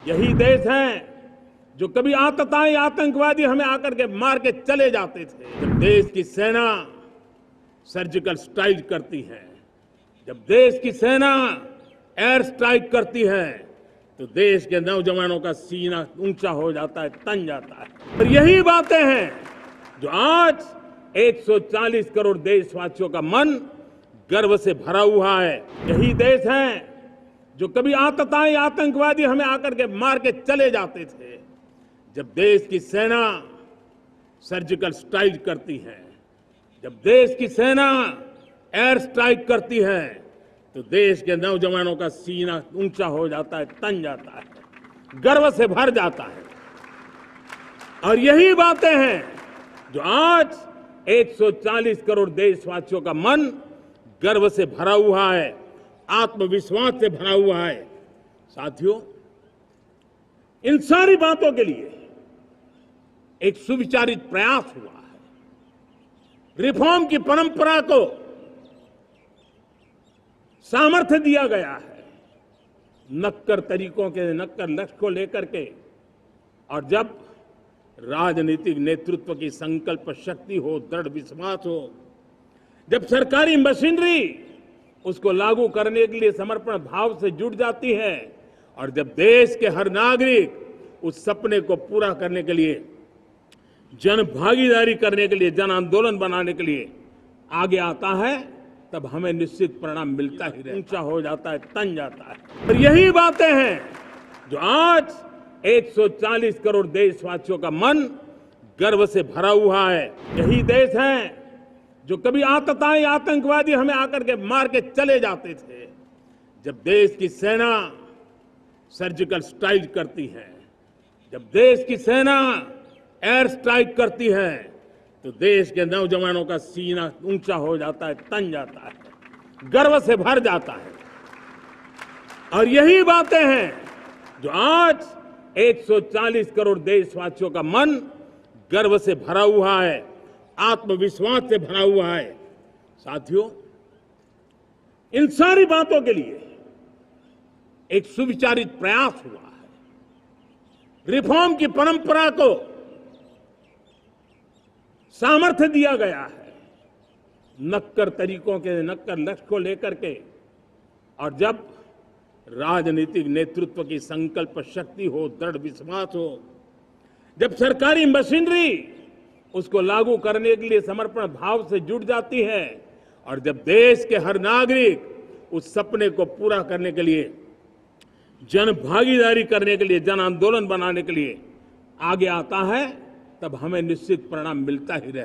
यही देश है जो कभी आतताई आतंकवादी हमें आकर के मार के चले जाते थे। जब देश की सेना सर्जिकल स्ट्राइक करती है, जब देश की सेना एयर स्ट्राइक करती है, तो देश के नौजवानों का सीना ऊंचा हो जाता है, तन जाता है। और यही बातें हैं जो आज 140 करोड़ देशवासियों का मन गर्व से भरा हुआ है। यही देश है जो कभी आतताई आतंकवादी हमें आकर के मार के चले जाते थे। जब देश की सेना सर्जिकल स्ट्राइक करती है, जब देश की सेना एयर स्ट्राइक करती है, तो देश के नौजवानों का सीना ऊंचा हो जाता है, तन जाता है, गर्व से भर जाता है। और यही बातें हैं जो आज 140 करोड़ देशवासियों का मन गर्व से भरा हुआ है, आत्मविश्वास से भरा हुआ है। साथियों, इन सारी बातों के लिए एक सुविचारित प्रयास हुआ है। रिफॉर्म की परंपरा को सामर्थ्य दिया गया है, नक्कर तरीकों के, नक्कर लक्ष्य को लेकर के। और जब राजनीतिक नेतृत्व की संकल्प शक्ति हो, दृढ़ विश्वास हो, जब सरकारी मशीनरी उसको लागू करने के लिए समर्पण भाव से जुट जाती है, और जब देश के हर नागरिक उस सपने को पूरा करने के लिए, जन भागीदारी करने के लिए, जन आंदोलन बनाने के लिए आगे आता है, तब हमें निश्चित परिणाम मिलता ही रहता है, ऊंचा हो जाता है, तन जाता है। और यही बातें हैं जो आज 140 करोड़ देशवासियों का मन गर्व से भरा हुआ है। यही देश है जो कभी आतताई आतंकवादी हमें आकर के मार के चले जाते थे। जब देश की सेना सर्जिकल स्ट्राइक करती है, जब देश की सेना एयर स्ट्राइक करती है, तो देश के नौजवानों का सीना ऊंचा हो जाता है, तन जाता है, गर्व से भर जाता है। और यही बातें हैं जो आज 140 करोड़ देशवासियों का मन गर्व से भरा हुआ है, आत्मविश्वास से भरा हुआ है। साथियों, इन सारी बातों के लिए एक सुविचारित प्रयास हुआ है। रिफॉर्म की परंपरा को सामर्थ्य दिया गया है, नक्कर तरीकों के, नक्कर लक्ष्य को लेकर के। और जब राजनीतिक नेतृत्व की संकल्प शक्ति हो, दृढ़ विश्वास हो, जब सरकारी मशीनरी उसको लागू करने के लिए समर्पण भाव से जुट जाती है, और जब देश के हर नागरिक उस सपने को पूरा करने के लिए, जन भागीदारी करने के लिए, जन आंदोलन बनाने के लिए आगे आता है, तब हमें निश्चित परिणाम मिलता ही रहता है।